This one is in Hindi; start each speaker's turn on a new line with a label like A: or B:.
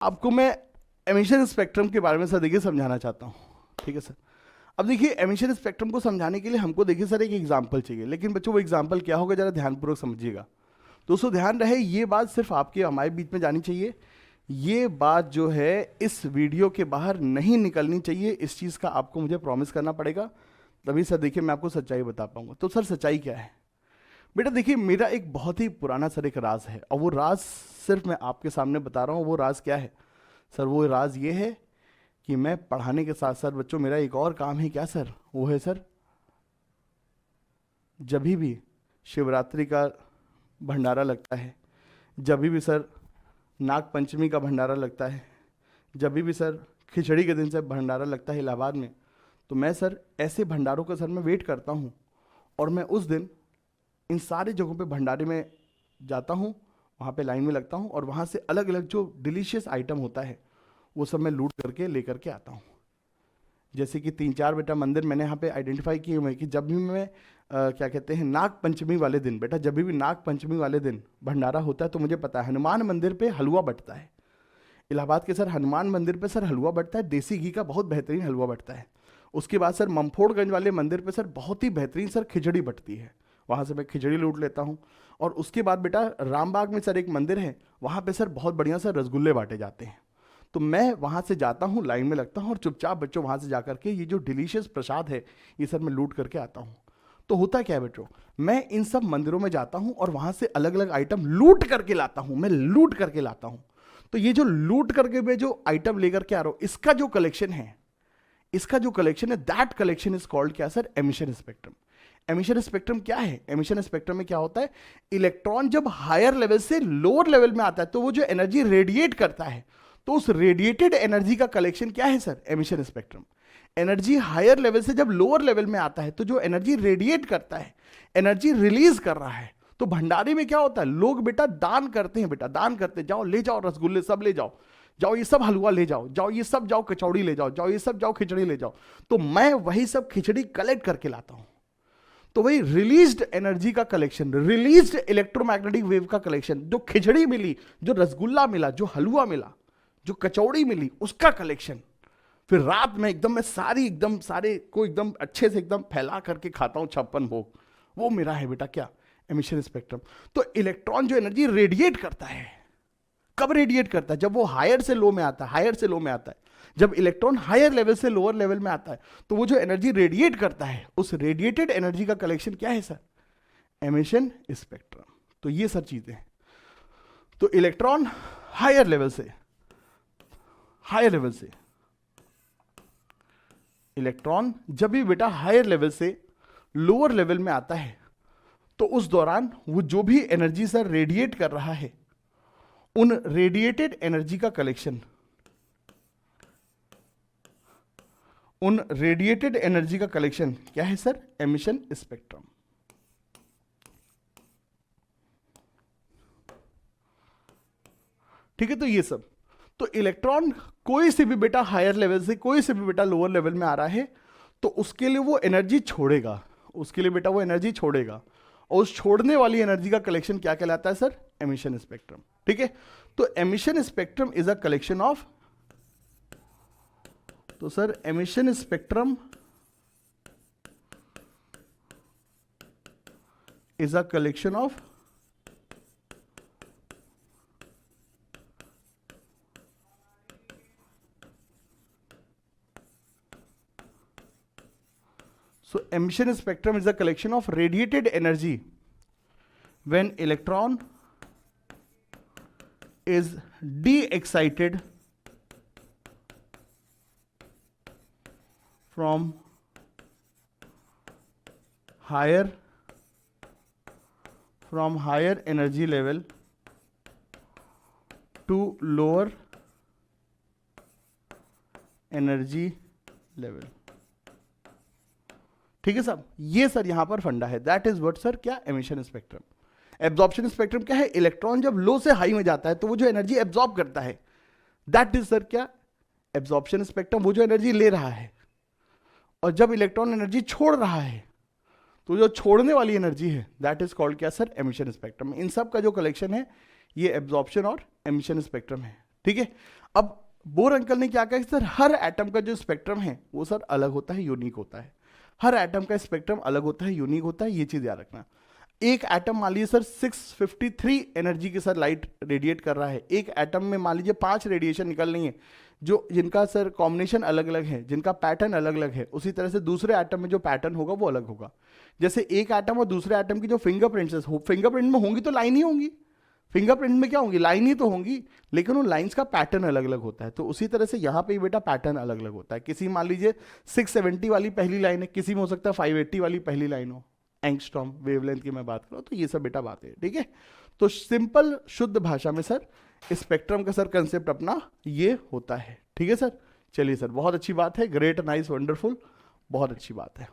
A: आपको मैं एमिशन स्पेक्ट्रम के बारे में सर देखिए समझाना चाहता हूँ, ठीक है सर। अब देखिए एमिशन स्पेक्ट्रम को समझाने के लिए हमको देखिए सर एक एग्जाम्पल चाहिए, लेकिन बच्चों वो एग्जाम्पल क्या होगा जरा ध्यानपूर्वक समझिएगा। दोस्तों ध्यान रहे ये बात सिर्फ आपके हमारे बीच में जानी चाहिए, ये बात जो है इस वीडियो के बाहर नहीं निकलनी चाहिए, इस चीज़ का आपको मुझे प्रॉमिस करना पड़ेगा, तभी सर देखिए मैं आपको सच्चाई बता पाऊंगा। तो सर सच्चाई क्या है बेटा, देखिए मेरा एक बहुत ही पुराना सर एक राज है, और वो राज सिर्फ मैं आपके सामने बता रहा हूँ। वो राज क्या है सर? वो राज ये है कि मैं पढ़ाने के साथ साथ बच्चों मेरा एक और काम है, क्या सर? वो है सर जब भी शिवरात्रि का भंडारा लगता है, जब भी सर नाग पंचमी का भंडारा लगता है, जब भी सर खिचड़ी के दिन से भंडारा लगता है इलाहाबाद में, तो मैं सर ऐसे भंडारों का सर मैं वेट करता हूँ, और मैं उस दिन इन सारी जगहों पे भंडारे में जाता हूँ, वहाँ पे लाइन में लगता हूँ, और वहाँ से अलग अलग जो डिलीशियस आइटम होता है वो सब मैं लूट करके लेकर के आता हूँ। जैसे कि 3-4 बेटा मंदिर मैंने यहाँ पे आइडेंटिफाई किए हुए हैं कि जब भी मैं क्या कहते हैं नाग पंचमी वाले दिन, बेटा जब भी नाग पंचमी वाले दिन भंडारा होता है तो मुझे पता है हनुमान मंदिर पे हलवा बंटता है। इलाहाबाद के सर हनुमान मंदिर पे सर हलवा बंटता है, देसी घी का बहुत बेहतरीन हलवा बंटता है। उसके बाद सर ममफोड़गंज वाले मंदिर पे सर बहुत ही बेहतरीन सर खिचड़ी बंटती है, वहाँ से मैं खिचड़ी लूट लेता हूँ। और उसके बाद बेटा रामबाग में सर एक मंदिर है, वहाँ पे सर बहुत बढ़िया सर रसगुल्ले बांटे जाते हैं। तो मैं वहाँ से जाता हूँ, लाइन में लगता हूँ, और चुपचाप बच्चों वहाँ से जा करके ये जो डिलीशियस प्रसाद है ये सर मैं लूट करके आता हूँ। तो होता क्या है बच्चों, मैं इन सब मंदिरों में जाता हूँ और वहाँ से अलग अलग आइटम लूट करके लाता हूँ, मैं लूट करके लाता हूँ। तो ये जो लूट करके मैं जो आइटम लेकर के आ रहा हूँ, इसका जो कलेक्शन है, इसका जो कलेक्शन है, दैट कलेक्शन इज कॉल्ड क्या sir? Emission spectrum. Emission spectrum क्या है? एमिशन स्पेक्ट्रम में क्या होता है, इलेक्ट्रॉन जब हायर लेवल से लोअर लेवल में आता है तो वो जो एनर्जी रेडिएट करता है, तो उस रेडिएटेड एनर्जी का कलेक्शन क्या है sir? Emission spectrum. Energy higher level से जब लोअर लेवल में आता है तो जो एनर्जी रेडिएट करता है, एनर्जी रिलीज कर रहा है। तो भंडारे में क्या होता है, लोग बेटा दान करते हैं, बेटा दान करते हैं, जाओ ले जाओ रसगुल्ले सब ले जाओ, जाओ ये सब हलवा ले जाओ, जाओ ये सब जाओ कचौड़ी ले जाओ, जाओ ये सब जाओ खिचड़ी ले जाओ। तो मैं वही सब खिचड़ी कलेक्ट करके लाता हूं। तो वही रिलीज्ड एनर्जी का कलेक्शन, रिलीज्ड इलेक्ट्रोमैग्नेटिक वेव का कलेक्शन, जो खिचड़ी मिली, जो रसगुल्ला मिला, जो हलवा मिला, जो कचौड़ी मिली, उसका कलेक्शन फिर रात में एकदम मैं सारी एकदम सारे को एकदम अच्छे से एकदम फैला करके खाता हूं 56 भोग। वो मेरा है बेटा क्या? Emission spectrum. तो इलेक्ट्रॉन जो एनर्जी रेडिएट करता है, कब रेडिएट करता है? जब वो हायर से लो में आता है, हायर से लो में आता है। जब इलेक्ट्रॉन हायर लेवल से लोअर लेवल में आता है तो वो जो एनर्जी रेडिएट करता है, उस रेडिएटेड एनर्जी का कलेक्शन क्या है सर? Emission spectrum. तो ये सब चीजें हैं। तो इलेक्ट्रॉन हायर लेवल से, हायर लेवल से इलेक्ट्रॉन जब भी बेटा हायर लेवल से लोअर लेवल में आता है तो उस दौरान वो जो भी एनर्जी सर रेडिएट कर रहा है, उन रेडिएटेड एनर्जी का कलेक्शन, उन रेडिएटेड एनर्जी का कलेक्शन क्या है सर? Emission spectrum. ठीक है, तो ये सब, तो इलेक्ट्रॉन कोई से भी बेटा हायर लेवल से कोई से भी बेटा लोअर लेवल में आ रहा है तो उसके लिए वो एनर्जी छोड़ेगा, उसके लिए बेटा वो एनर्जी छोड़ेगा, और उस छोड़ने वाली एनर्जी का कलेक्शन क्या कहलाता है सर? Emission spectrum. ठीक है, तो emission spectrum is a collection of, तो sir emission spectrum is a collection of so emission spectrum is a collection of radiated energy when electron is de-excited from higher energy level to lower energy level। ठीक है साहब, ये सर यहां पर फंडा है, दैट इज व्हाट सर क्या? Emission spectrum. एब्जॉर्प्शन स्पेक्ट्रम क्या है? इलेक्ट्रॉन जब लो से हाई में जाता है तो वो जो एनर्जी एब्जॉर्ब करता है, दैट इज सर क्या? Absorption spectrum. वो जो एनर्जी ले रहा है, और जब इलेक्ट्रॉन एनर्जी छोड़ रहा है तो जो छोड़ने वाली एनर्जी है, दैट इज कॉल्ड क्या सर? Emission spectrum. इन सब का जो कलेक्शन है ये एब्जॉर्प्शन और एमिशन स्पेक्ट्रम है। ठीक है, अब बोर अंकल ने क्या कहा सर, हर एटम का जो स्पेक्ट्रम है वो सर अलग होता है, यूनिक होता है। हर एटम का स्पेक्ट्रम अलग होता है, यूनिक होता है, ये चीज याद रखना। एक एटम मान लीजिए सर 653 एनर्जी के साथ लाइट रेडिएट कर रहा है, एक एटम में मान लीजिए 5 रेडिएशन निकल रही है, जो जिनका सर कॉम्बिनेशन अलग अलग है, जिनका पैटर्न अलग अलग है। उसी तरह से दूसरे एटम में जो पैटर्न होगा वो अलग होगा। जैसे एक एटम और दूसरे एटम की जो फिंगरप्रिंट्स, फिंगरप्रिंट में होंगी तो लाइन ही होंगी, फिंगरप्रिंट में क्या होंगी, लाइन ही तो होंगी, लेकिन उन लाइंस का पैटर्न अलग अलग होता है। तो उसी तरह से यहाँ पे बेटा पैटर्न अलग अलग होता है। किसी मान लीजिए 670 वाली पहली लाइन है, किसी में हो सकता है 580 वाली पहली लाइन हो, एंगस्ट्रॉम वेवलेंथ की मैं बात करूँ तो ये सब बेटा बातें, ठीक है। तो सिंपल शुद्ध भाषा में सर स्पेक्ट्रम का सर कंसेप्ट अपना ये होता है, ठीक है सर। चलिए सर, बहुत अच्छी बात है, ग्रेट, नाइस, वंडरफुल, बहुत अच्छी बात है।